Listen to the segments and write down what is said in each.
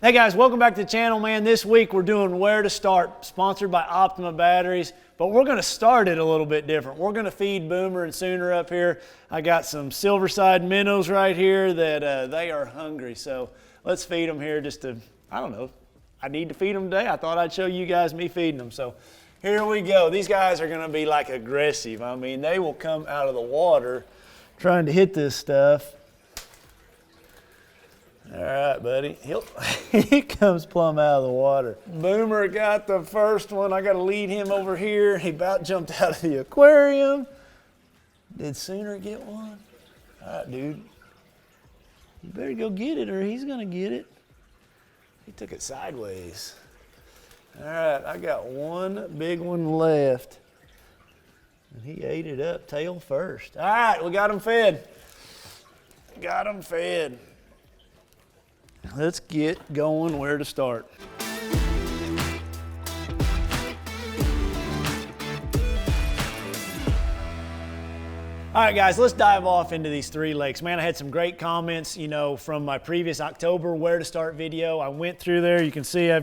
Hey guys, welcome back to the channel, man. This week we're doing Where to Start, sponsored by Optima Batteries, but we're gonna start it a little bit different. We're gonna feed Boomer and Sooner up here. I got some Silverside minnows right here that they are hungry, so let's feed them here just to, I don't know, I need to feed them today. I thought I'd show you guys me feeding them, so here we go. These guys are gonna be like aggressive. I mean, they will come out of the water trying to hit this stuff. All right, buddy. He comes plumb out of the water. Boomer got the first one. I got to lead him over here. He about jumped out of the aquarium. Did Sooner get one? All right, dude. You better go get it or he's going to get it. He took it sideways. All right, I got one big one left. And he ate it up tail first. All right, we got him fed. Got him fed. Let's get going where to start. All right, guys, let's dive off into these three lakes. Man, I had some great comments, you know, from my previous October Where to Start video. I went through there. You can see I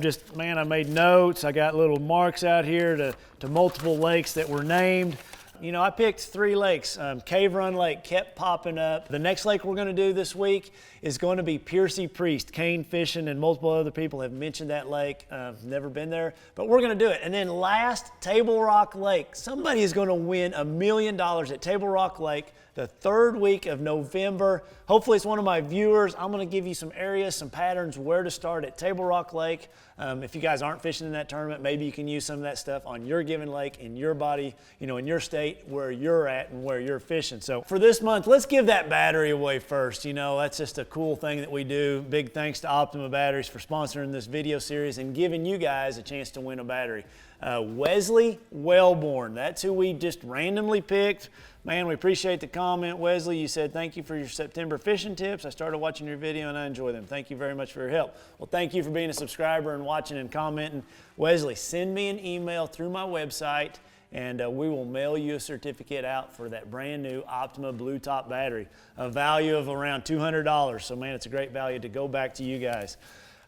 made notes. I got little marks out here to multiple lakes that were named. You know, I picked three lakes. Cave Run Lake kept popping up. The next lake we're going to do this week is going to be Percy Priest. Kane Fishing and multiple other people have mentioned that lake. Never been there, but we're going to do it. And then last, Table Rock Lake. Somebody is going to win $1 million at Table Rock Lake the third week of November. Hopefully it's one of my viewers. I'm going to give you some areas, some patterns, where to start at Table Rock Lake. If you guys aren't fishing in that tournament, maybe you can use some of that stuff on your given lake, in your body, you know, in your state, where you're at and where you're fishing. So for this month, let's give that battery away first. You know, that's just a cool thing that we do. Big thanks to Optima Batteries for sponsoring this video series and giving you guys a chance to win a battery. Wesley Wellborn, that's who we just randomly picked. Man, we appreciate the comment. Wesley, you said thank you for your September fishing tips. I started watching your video and I enjoy them. Thank you very much for your help. Well, thank you for being a subscriber and watching and commenting. Wesley, send me an email through my website and we will mail you a certificate out for that brand new Optima Blue Top battery, a value of around $200. So man, it's a great value to go back to you guys.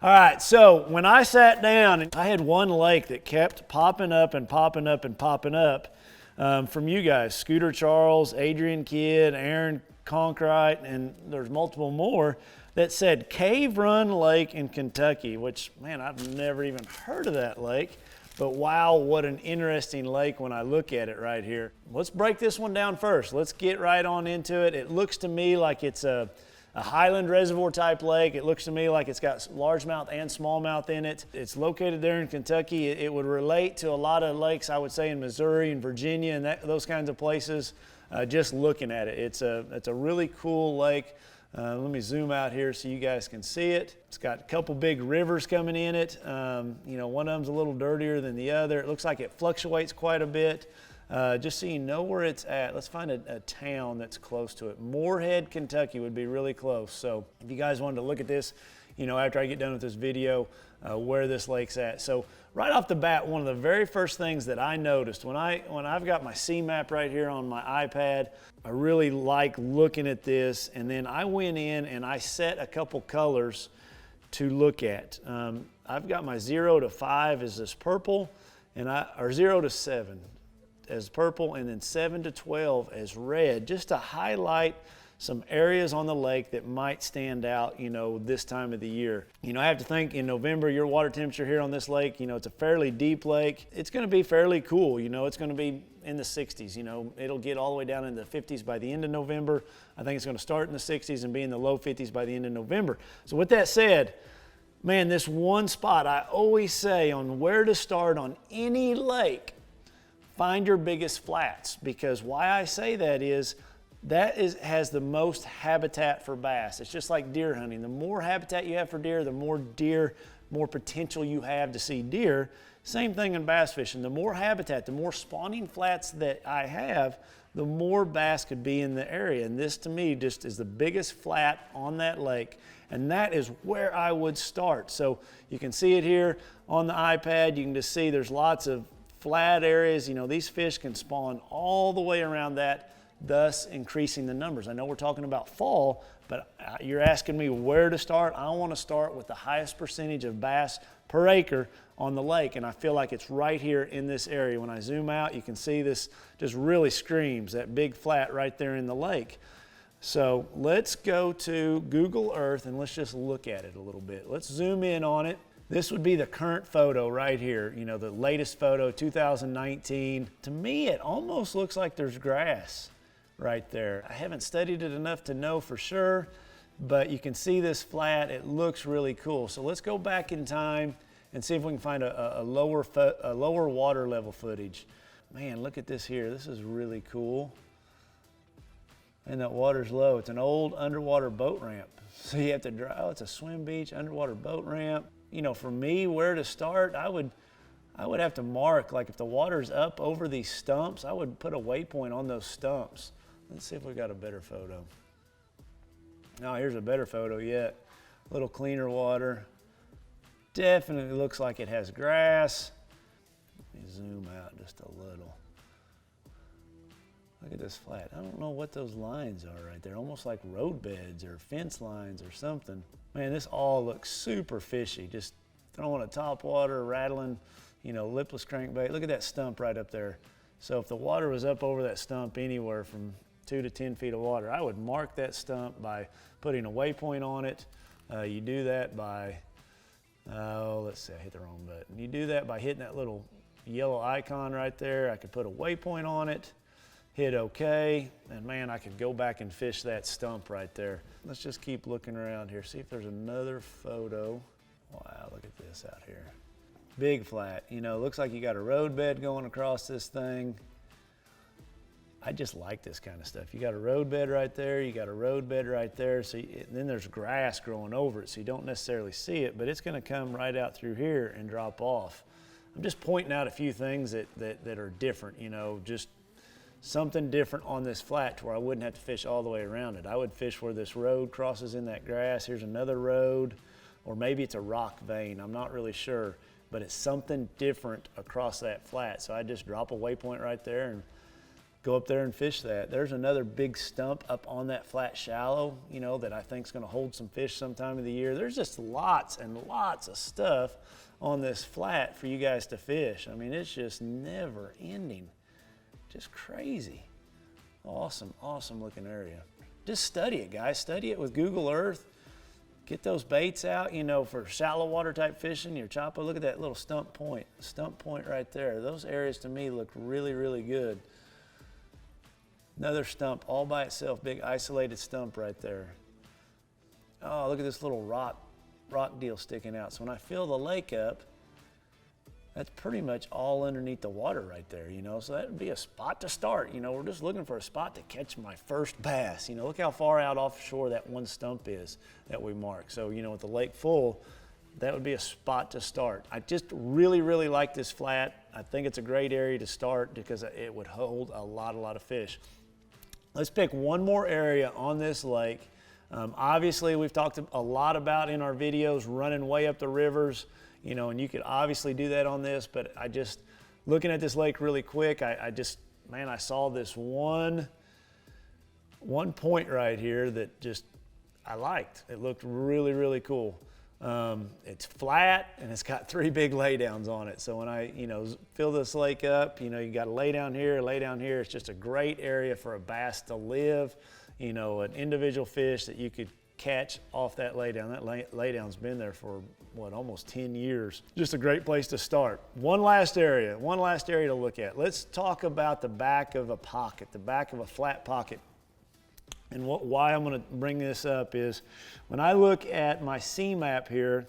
All right, so when I sat down, I had one lake that kept popping up and popping up and popping up from you guys. Scooter Charles, Adrian Kidd, Aaron Conkrite, and there's multiple more that said Cave Run Lake in Kentucky, which, man, I've never even heard of that lake. But wow, what an interesting lake when I look at it right here. Let's break this one down first. Let's get right on into it. It looks to me like it's a Highland Reservoir type lake. It looks to me like it's got largemouth and smallmouth in it. It's located there in Kentucky. It would relate to a lot of lakes, I would say, in Missouri and Virginia and those kinds of places, just looking at it. It's a really cool lake. Let me zoom out here so you guys can see it. It's got a couple big rivers coming in it. You know, one of them's a little dirtier than the other. It looks like it fluctuates quite a bit. Just so you know where it's at, let's find a town that's close to it. Moorhead, Kentucky would be really close. So if you guys wanted to look at this, you know, after I get done with this video, where this lake's at. So right off the bat, one of the very first things that I noticed when I've got my sea map right here on my iPad, I really like looking at this. And then I went in and I set a couple colors to look at. I've got my 0 to 5 is this purple, or 0 to 7. As purple, and then 7 to 12 as red, just to highlight some areas on the lake that might stand out, you know, this time of the year. You know, I have to think in November, your water temperature here on this lake, you know, it's a fairly deep lake. It's going to be fairly cool. You know, it's going to be in the 60s. You know, it'll get all the way down into the 50s by the end of November. I think it's going to start in the 60s and be in the low 50s by the end of November. So with that said, man, this one spot I always say on where to start on any lake, find your biggest flats, because why I say that is has the most habitat for bass. It's just like deer hunting. The more habitat you have for deer, the more potential you have to see deer. Same thing in bass fishing. The more habitat, the more spawning flats that I have, the more bass could be in the area. And this to me just is the biggest flat on that lake. And that is where I would start. So you can see it here on the iPad. You can just see there's lots of flat areas. You know, these fish can spawn all the way around that thus increasing the numbers. I know we're talking about fall, but you're asking me where to start. I want to start with the highest percentage of bass per acre on the lake, and I feel like it's right here in this area. When I zoom out, you can see this just really screams, that big flat right there in the lake. So let's go to Google Earth and let's just look at it a little bit. Let's zoom in on it. This would be the current photo right here, you know, the latest photo, 2019. To me, it almost looks like there's grass right there. I haven't studied it enough to know for sure, but you can see this flat. It looks really cool. So let's go back in time and see if we can find a lower water level footage. Man, look at this here. This is really cool. And that water's low. It's an old underwater boat ramp. So you have to drive, oh, it's a swim beach, underwater boat ramp. You know, for me, where to start, I would have to mark, like if the water's up over these stumps, I would put a waypoint on those stumps. Let's see if we got a better photo. Now, here's a better photo yet. A little cleaner water. Definitely looks like it has grass. Let me zoom out just a little. Look at this flat. I don't know what those lines are right there. Almost like road beds or fence lines or something. Man, this all looks super fishy. Just throwing a top water, rattling, you know, lipless crankbait. Look at that stump right up there. So if the water was up over that stump anywhere from 2 to 10 feet of water, I would mark that stump by putting a waypoint on it. You do that by, let's see, I hit the wrong button. You do that by hitting that little yellow icon right there. I could put a waypoint on it, hit OK, and man, I could go back and fish that stump right there. Let's just keep looking around here, see if there's another photo. Wow, look at this out here. Big flat, you know, looks like you got a road bed going across this thing. I just like this kind of stuff. You got a road bed right there, you got a road bed right there, so then there's grass growing over it, so you don't necessarily see it, but it's gonna come right out through here and drop off. I'm just pointing out a few things that are different, you know, just something different on this flat to where I wouldn't have to fish all the way around it. I would fish where this road crosses in that grass. Here's another road, or maybe it's a rock vein, I'm not really sure, but it's something different across that flat. So I just drop a waypoint right there and go up there and fish that. There's another big stump up on that flat shallow, you know, that I think is gonna hold some fish sometime of the year. There's just lots and lots of stuff on this flat for you guys to fish. I mean, it's just never ending. Just crazy. Awesome, awesome looking area. Just study it, guys. Study it with Google Earth. Get those baits out, you know, for shallow water type fishing, your chopper. Look at that little stump point right there. Those areas to me look really, really good. Another stump all by itself, big isolated stump right there. Oh, look at this little rock deal sticking out. So when I fill the lake up, that's pretty much all underneath the water right there, you know, so that would be a spot to start. You know, we're just looking for a spot to catch my first bass. You know, look how far out offshore that one stump is that we mark. So, you know, with the lake full, that would be a spot to start. I just really, really like this flat. I think it's a great area to start because it would hold a lot of fish. Let's pick one more area on this lake. Obviously, we've talked a lot about in our videos running way up the rivers. You know, and you could obviously do that on this, but I just, looking at this lake really quick, I saw this one point right here that just, I liked. It looked really, really cool. It's flat and it's got 3 big laydowns on it. So when I, you know, fill this lake up, you know, you got a lay down here, it's just a great area for a bass to live, you know, an individual fish that you could catch off that laydown. That laydown's been there for what, almost 10 years. Just a great place to start. One last area to look at. Let's talk about the back of a pocket, the back of a flat pocket. And why I'm going to bring this up is when I look at my sea map here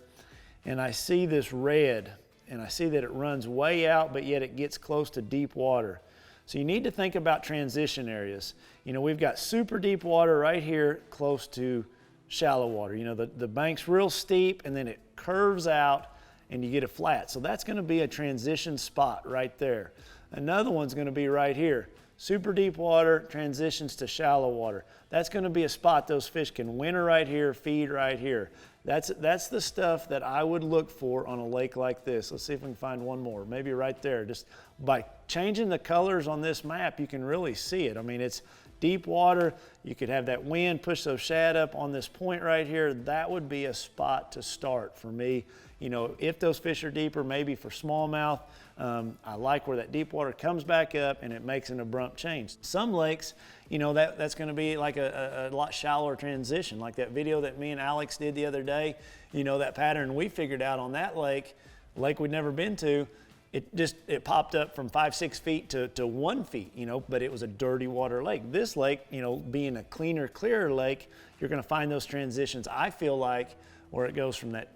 and I see this red and I see that it runs way out, but yet it gets close to deep water. So you need to think about transition areas. You know, we've got super deep water right here close to shallow water. You know, the bank's real steep and then it curves out and you get a flat. So that's going to be a transition spot right there. Another one's going to be right here. Super deep water transitions to shallow water. That's going to be a spot those fish can winter right here, feed right here. That's the stuff that I would look for on a lake like this. Let's see if we can find one more. Maybe right there. Just by changing the colors on this map, you can really see it. I mean, it's deep water, you could have that wind push those shad up on this point right here. That would be a spot to start for me. You know, if those fish are deeper, maybe for smallmouth, I like where that deep water comes back up and it makes an abrupt change. Some lakes, you know, that's going to be like a lot shallower transition, like that video that me and Alex did the other day. You know, that pattern we figured out on that lake we'd never been to, it popped up from 5-6 feet to 1 feet, you know, but it was a dirty water lake. This lake, you know, being a cleaner, clearer lake, you're going to find those transitions, I feel like, where it goes from that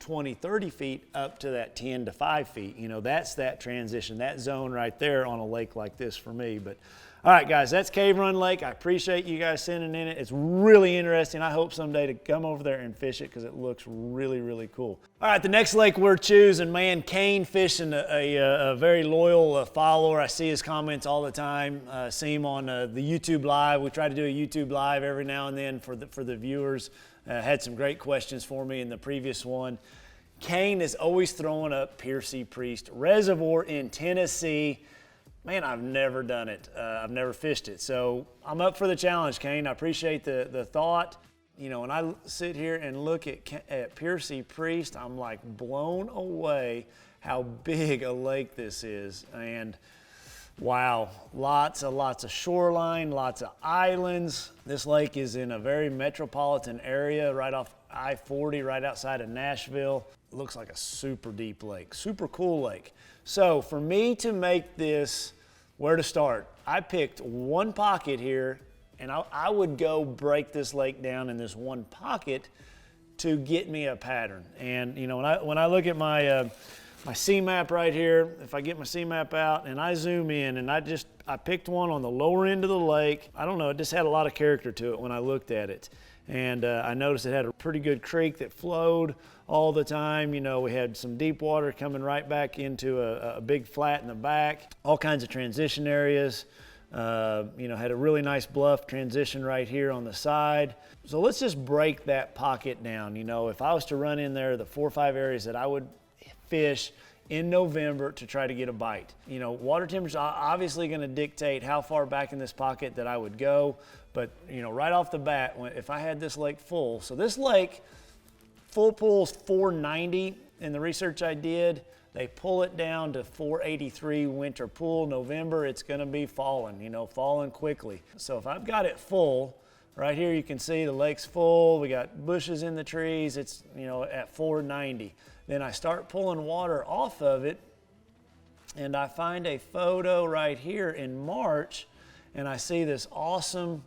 20-30 feet up to that 10 to 5 feet. You know, that's that transition, that zone right there on a lake like this for me. But all right, guys, that's Cave Run Lake. I appreciate you guys sending in it. It's really interesting. I hope someday to come over there and fish it because it looks really, really cool. All right, the next lake we're choosing, man, Kane fishing, a very loyal follower. I see his comments all the time. See him on the YouTube Live. We try to do a YouTube Live every now and then for the viewers. Had some great questions for me in the previous one. Kane is always throwing up Percy Priest Reservoir in Tennessee. Man, I've never done it. I've never fished it. So I'm up for the challenge, Kane. I appreciate the thought. You know, when I sit here and look at Percy Priest, I'm like blown away how big a lake this is. And wow, lots of shoreline, lots of islands. This lake is in a very metropolitan area right off I-40, right outside of Nashville. It looks like a super deep lake, super cool lake. So for me to make this, where to start? I picked one pocket here, and I would go break this lake down in this one pocket to get me a pattern. And you know, when I look at my my C-map right here, if I get my C-map out and I zoom in and I picked one on the lower end of the lake. I don't know, it just had a lot of character to it when I looked at it. And I noticed it had a pretty good creek that flowed all the time. You know, we had some deep water coming right back into a big flat in the back, all kinds of transition areas. You know, had a really nice bluff transition right here on the side. So let's just break that pocket down. You know, if I was to run in there, the 4 or 5 areas that I would fish in November to try to get a bite. You know, water temperature is obviously going to dictate how far back in this pocket that I would go. But, you know, right off the bat, if I had this lake full, so this lake, full pool is 490 in the research I did. They pull it down to 483 winter pool. November, it's going to be falling, you know, falling quickly. So if I've got it full, right here you can see the lake's full. We got bushes in the trees. It's, you know, at 490. Then I start pulling water off of it, and I find a photo right here in March, and I see this awesome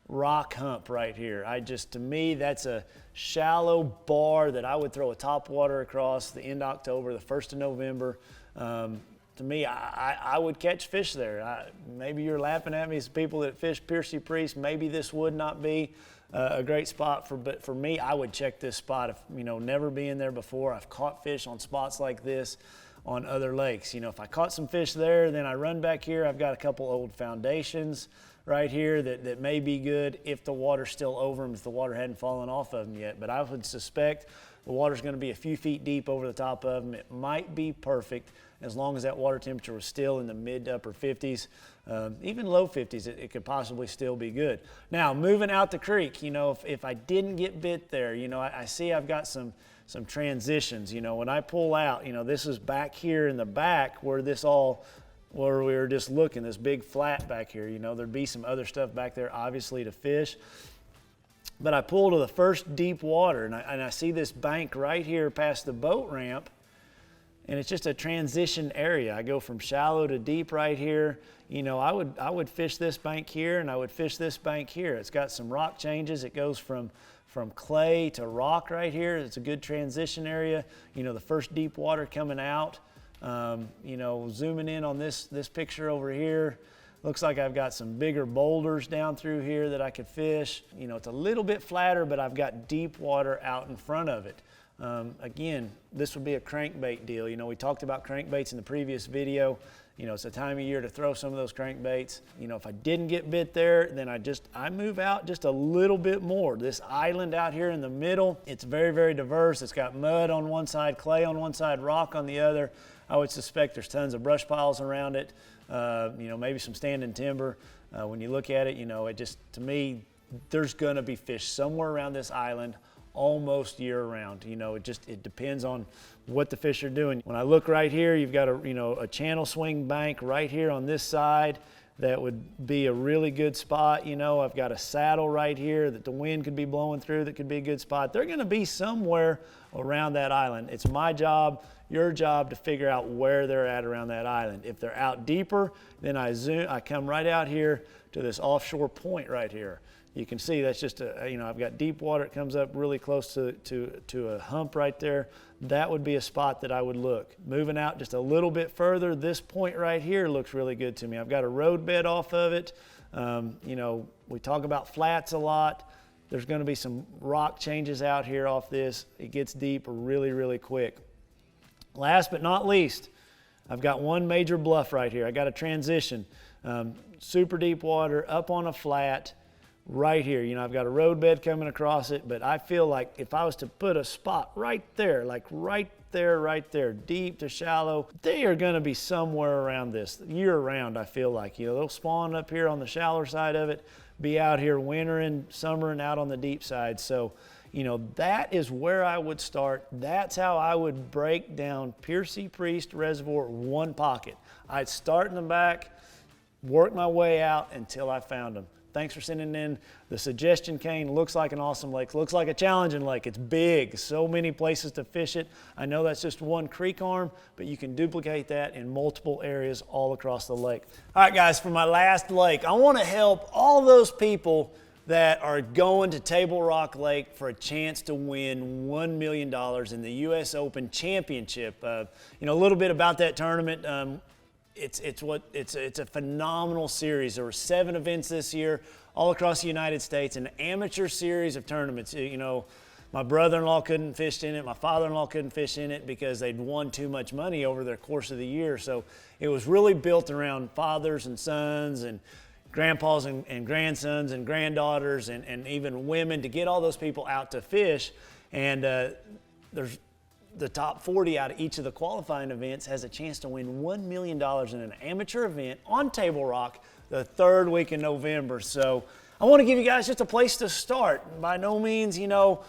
rock hump right here. To me, that's a shallow bar that I would throw a top water across the end of October, the 1st of November. To me, I would catch fish there. Maybe you're laughing at me as people that fish Percy Priest. Maybe this would not be a great spot but for me, I would check this spot. If, you know, never being there before, I've caught fish on spots like this on other lakes. You know, if I caught some fish there, then I run back here. I've got a couple old foundations right here that may be good if the water's still over them, if the water hadn't fallen off of them yet. But I would suspect the water's going to be a few feet deep over the top of them. It might be perfect as long as that water temperature was still in the mid to upper 50s, even low 50s, it could possibly still be good. Now, moving out the creek, you know, if I didn't get bit there, you know, I see I've got some transitions. You know, when I pull out, you know, this is back here in the back where where we were just looking, this big flat back here. You know, there'd be some other stuff back there, obviously, to fish. But I pull to the first deep water, and I see this bank right here past the boat ramp, and it's just a transition area. I go from shallow to deep right here. You know, I would fish this bank here, and I would fish this bank here. It's got some rock changes. It goes from clay to rock right here. It's a good transition area. You know, the first deep water coming out. You know, zooming in on this picture over here, looks like I've got some bigger boulders down through here that I could fish. You know, it's a little bit flatter, but I've got deep water out in front of it. Again, this would be a crankbait deal. You know, we talked about crankbaits in the previous video. You know, it's a time of year to throw some of those crankbaits. You know, if I didn't get bit there, then I move out just a little bit more. This island out here in the middle, it's very, very diverse. It's got mud on one side, clay on one side, rock on the other. I would suspect there's tons of brush piles around it. You know, maybe some standing timber. When you look at it, you know, it just, to me, there's gonna be fish somewhere around this island almost year round. You know, it depends on what the fish are doing. When I look right here, you've got a channel swing bank right here on this side. That would be a really good spot. You know, I've got a saddle right here that the wind could be blowing through that could be a good spot. They're gonna be somewhere around that island. It's my job, your job to figure out where they're at around that island. If they're out deeper, then I come right out here to this offshore point right here. You can see that's just I've got deep water. It comes up really close to a hump right there. That would be a spot that I would look. Moving out just a little bit further, this point right here looks really good to me. I've got a road bed off of it. You know, we talk about flats a lot. There's going to be some rock changes out here off this. It gets deep really, really quick. Last but not least, I've got one major bluff right here. I got a transition. Super deep water, up on a flat. Right here, you know, I've got a road bed coming across it, but I feel like if I was to put a spot right there, like right there, deep to shallow, they are gonna be somewhere around this year round. I feel like, you know, they'll spawn up here on the shallower side of it, be out here wintering, summering out on the deep side. So, you know, that is where I would start. That's how I would break down Percy Priest Reservoir one pocket. I'd start in the back, work my way out until I found them. Thanks for sending in the suggestion, Kane. Looks like an awesome lake. Looks like a challenging lake. It's big. So many places to fish it. I know that's just one creek arm, but you can duplicate that in multiple areas all across the lake. All right, guys, for my last lake, I want to help all those people that are going to Table Rock Lake for a chance to win $1 million in the U.S. Open Championship. You know, a little bit about that tournament. It's a phenomenal series. There were 7 events this year all across the United States, an amateur series of tournaments. You know, my brother-in-law couldn't fish in it, my father-in-law couldn't fish in it because they'd won too much money over the course of the year. So it was really built around fathers and sons and grandpas and grandsons and granddaughters and even women to get all those people out to fish. And there's the top 40 out of each of the qualifying events has a chance to win $1 million in an amateur event on Table Rock the 3rd week in November. So I want to give you guys just a place to start. By no means, you know,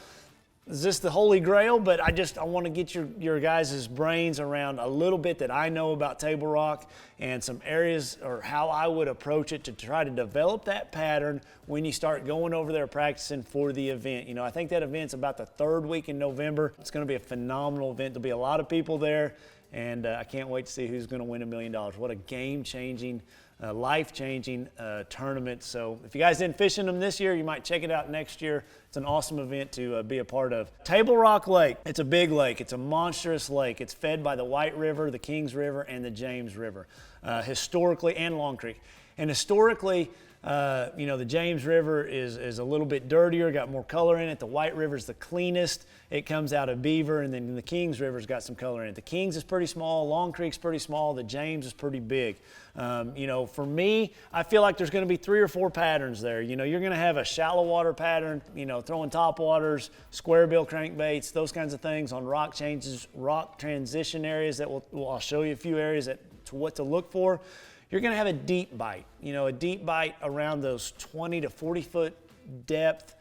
is this the Holy Grail, but I want to get your guys' brains around a little bit that I know about Table Rock and some areas or how I would approach it to try to develop that pattern when you start going over there practicing for the event. You know, I think that event's about the 3rd week in November. It's going to be a phenomenal event. There'll be a lot of people there, and I can't wait to see who's going to win $1 million. What a game-changing, life-changing tournament. So if you guys didn't fish in them this year, you might check it out next year. It's an awesome event to be a part of. Table Rock Lake, it's a big lake. It's a monstrous lake. It's fed by the White River, the Kings River, and the James River, historically, and Long Creek. And historically, you know, the James River is a little bit dirtier, got more color in it. The White River's the cleanest. It comes out of Beaver, and then the Kings River's got some color in it. The Kings is pretty small, Long Creek's pretty small, the James is pretty big. You know, for me, I feel like there's going to be 3 or 4 patterns there. You know, you're going to have a shallow water pattern, you know, throwing top waters, square bill crankbaits, those kinds of things on rock changes, rock transition areas that I'll show you a few areas to what to look for. You're going to have a deep bite, you know, a deep bite around those 20 to 40 foot depth,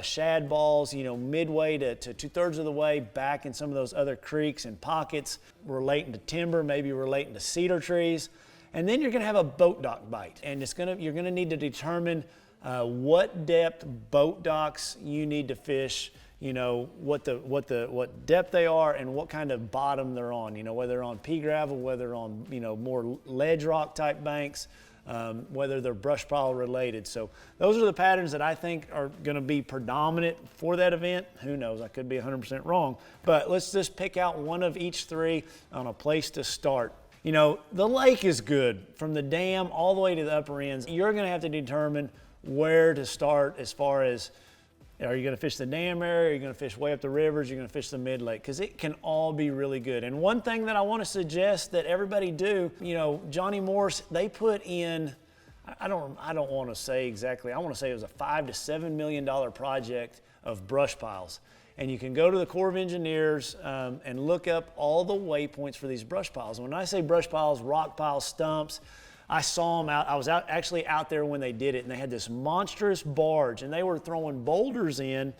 shad balls, you know, midway to 2/3 of the way back in some of those other creeks and pockets relating to timber, maybe relating to cedar trees. And then you're going to have a boat dock bite, and you're going to need to determine what depth boat docks you need to fish. You know, what depth they are and what kind of bottom they're on. You know, whether they're on pea gravel, whether on, you know, more ledge rock type banks, whether they're brush pile related. So those are the patterns that I think are going to be predominant for that event. Who knows? I could be 100% wrong. But let's just pick out one of each 3 on a place to start. You know, the lake is good from the dam all the way to the upper ends. You're going to have to determine where to start as far as Are you going to fish the dam area? Are you going to fish way up the rivers? You're going to fish the mid lake? Because it can all be really good. And one thing that I want to suggest that everybody do, you know, Johnny Morse, they put in, I don't want to say exactly, I want to say it was a $5 to $7 million project of brush piles. And you can go to the Corps of Engineers and look up all the waypoints for these brush piles. And when I say brush piles, rock piles, stumps, I saw them out. I was actually out there when they did it, and they had this monstrous barge, and they were throwing boulders in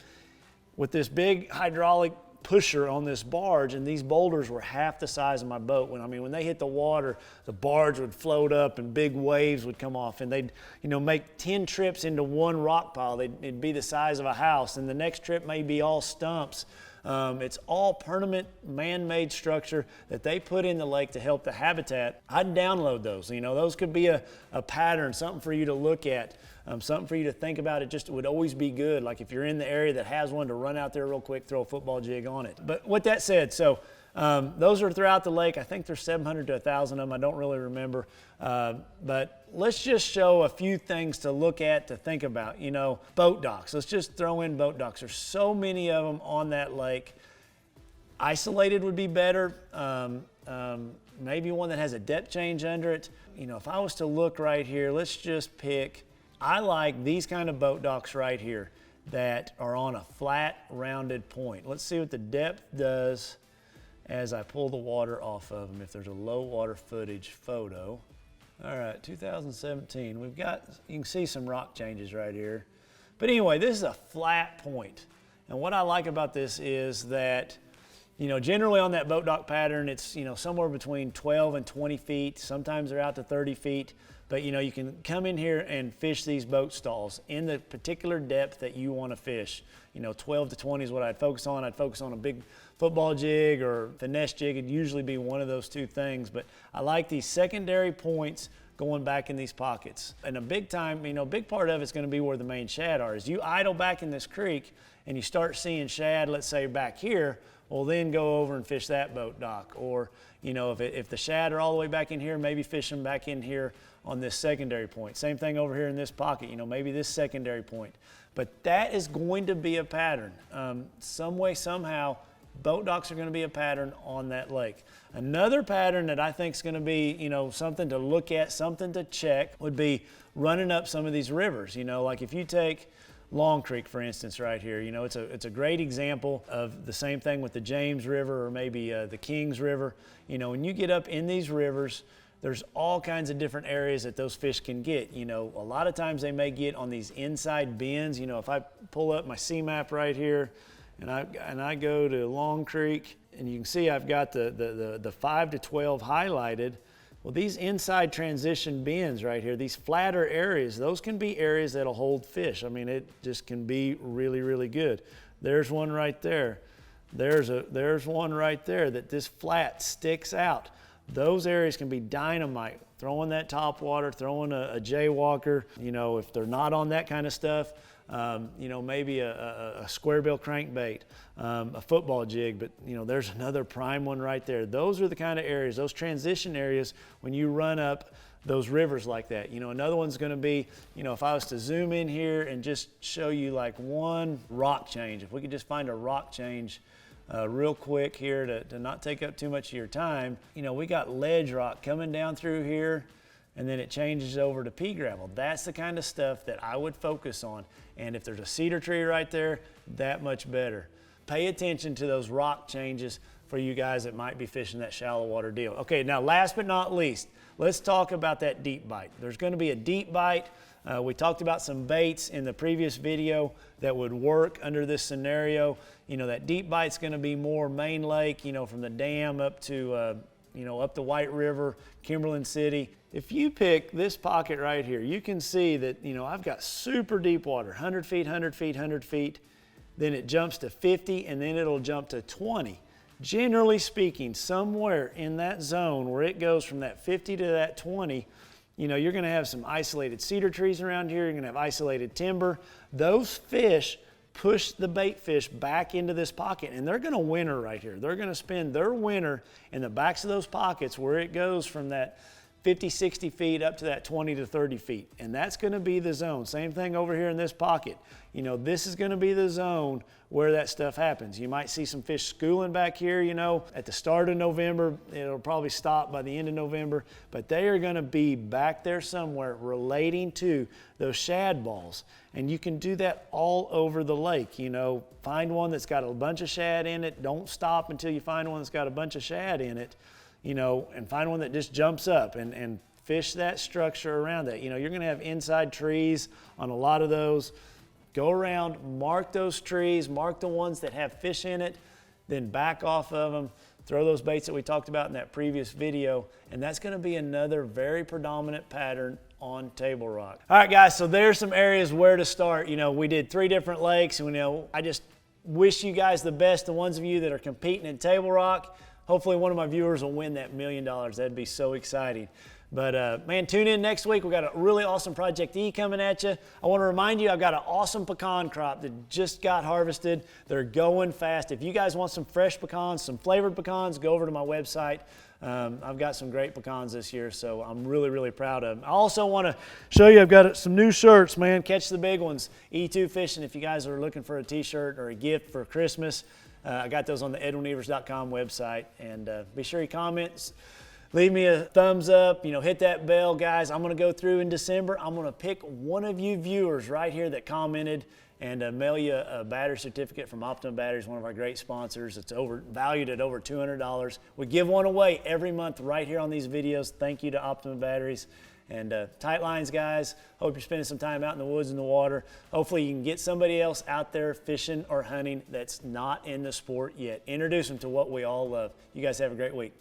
with this big hydraulic pusher on this barge, and these boulders were half the size of my boat. When they hit the water, the barge would float up and big waves would come off, and they'd, you know, make 10 trips into one rock pile. It'd be the size of a house, and the next trip may be all stumps. It's all permanent man-made structure that they put in the lake to help the habitat. I'd download those. You know, those could be a pattern, something for you to look at, something for you to think about. It would always be good. Like if you're in the area that has one, to run out there real quick, throw a football jig on it. But with that said, so those are throughout the lake. I think there's 700 to 1,000 of them. I don't really remember. But let's just show a few things to look at, to think about. You know, boat docks. Let's just throw in boat docks. There's so many of them on that lake. Isolated would be better. Maybe one that has a depth change under it. You know, if I was to look right here, let's just pick, I like these kind of boat docks right here that are on a flat, rounded point. Let's see what the depth does as I pull the water off of them, if there's a low water footage photo. All right, 2017, we've got, you can see some rock changes right here. But anyway, this is a flat point. And what I like about this is that, you know, generally on that boat dock pattern, it's, you know, somewhere between 12 and 20 feet. Sometimes they're out to 30 feet. But, you know, you can come in here and fish these boat stalls in the particular depth that you want to fish. You know, 12 to 20 is what I'd focus on. I'd focus on a big football jig or finesse jig. It'd usually be one of those two things. But I like these secondary points going back in these pockets. And a big time, you know, a big part of it's going to be where the main shad are. As you idle back in this creek and you start seeing shad, let's say back here, well, then go over and fish that boat dock. Or, you know, if the shad are all the way back in here, maybe fish them back in here on this secondary point. Same thing over here in this pocket, you know, maybe this secondary point. But that is going to be a pattern. Some way, somehow, boat docks are going to be a pattern on that lake. Another pattern that I think is going to be, you know, something to look at, something to check, would be running up some of these rivers. You know, like if you take Long Creek, for instance, right here, you know, it's a great example of the same thing with the James River or maybe the Kings River. You know, when you get up in these rivers, there's all kinds of different areas that those fish can get. You know, a lot of times they may get on these inside bends. You know, if I pull up my C-map right here and I go to Long Creek, and you can see I've got the 5 to 12 highlighted. Well, these inside transition bends right here, these flatter areas, those can be areas that'll hold fish. I mean, it just can be really, really good. There's one right there. There's one right there that this flat sticks out. Those areas can be dynamite. Throwing that top water, throwing a jaywalker, you know, if they're not on that kind of stuff, you know, maybe a square bill crankbait, a football jig, but, you know, there's another prime one right there. Those are the kind of areas, those transition areas, when you run up those rivers like that. You know, another one's going to be, you know, if I was to zoom in here and just show you like one rock change, if we could just find a rock change real quick here to not take up too much of your time. You know, we got ledge rock coming down through here, and then it changes over to pea gravel. That's the kind of stuff that I would focus on. And if there's a cedar tree right there, that much better. Pay attention to those rock changes for you guys that might be fishing that shallow water deal. Okay, now last but not least, let's talk about that deep bite. There's going to be a deep bite. We talked about some baits in the previous video that would work under this scenario. You know, that deep bite's going to be more main lake, you know, from the dam up to, you know, up the White River, Kimberlin City. If you pick this pocket right here, you can see that, you know, I've got super deep water, 100 feet, 100 feet, 100 feet. Then it jumps to 50, and then it'll jump to 20. Generally speaking, somewhere in that zone where it goes from that 50 to that 20, you know, you're going to have some isolated cedar trees around here. You're going to have isolated timber. Those fish push the bait fish back into this pocket, and they're going to winter right here. They're going to spend their winter in the backs of those pockets where it goes from that 50, 60 feet up to that 20 to 30 feet. And that's gonna be the zone. Same thing over here in this pocket. You know, this is gonna be the zone where that stuff happens. You might see some fish schooling back here, you know, at the start of November. It'll probably stop by the end of November, but they are gonna be back there somewhere relating to those shad balls. And you can do that all over the lake, you know. Find one that's got a bunch of shad in it. Don't stop until you find one that's got a bunch of shad in it, you know, and find one that just jumps up and fish that structure around that. You know, you're gonna have inside trees on a lot of those. Go around, mark those trees, mark the ones that have fish in it, then back off of them, throw those baits that we talked about in that previous video, and that's gonna be another very predominant pattern on Table Rock. All right, guys, so there's some areas where to start. You know, we did 3 different lakes, and you know, I just wish you guys the best, the ones of you that are competing in Table Rock. Hopefully one of my viewers will win that $1 million. That'd be so exciting. But man, tune in next week. We've got a really awesome Project E coming at you. I want to remind you, I've got an awesome pecan crop that just got harvested. They're going fast. If you guys want some fresh pecans, some flavored pecans, go over to my website. I've got some great pecans this year, so I'm really, really proud of them. I also want to show you, I've got some new shirts, man. Catch the big ones. E2 Fishing, if you guys are looking for a t-shirt or a gift for Christmas. I got those on the edwinevers.com website. And be sure you comment. Leave me a thumbs up, you know, hit that bell, guys. I'm going to go through in December. I'm going to pick one of you viewers right here that commented and mail you a battery certificate from Optimum Batteries, one of our great sponsors. It's valued at over $200. We give one away every month right here on these videos. Thank you to Optimum Batteries. And tight lines, guys. Hope you're spending some time out in the woods and the water. Hopefully you can get somebody else out there fishing or hunting that's not in the sport yet. Introduce them to what we all love. You guys have a great week.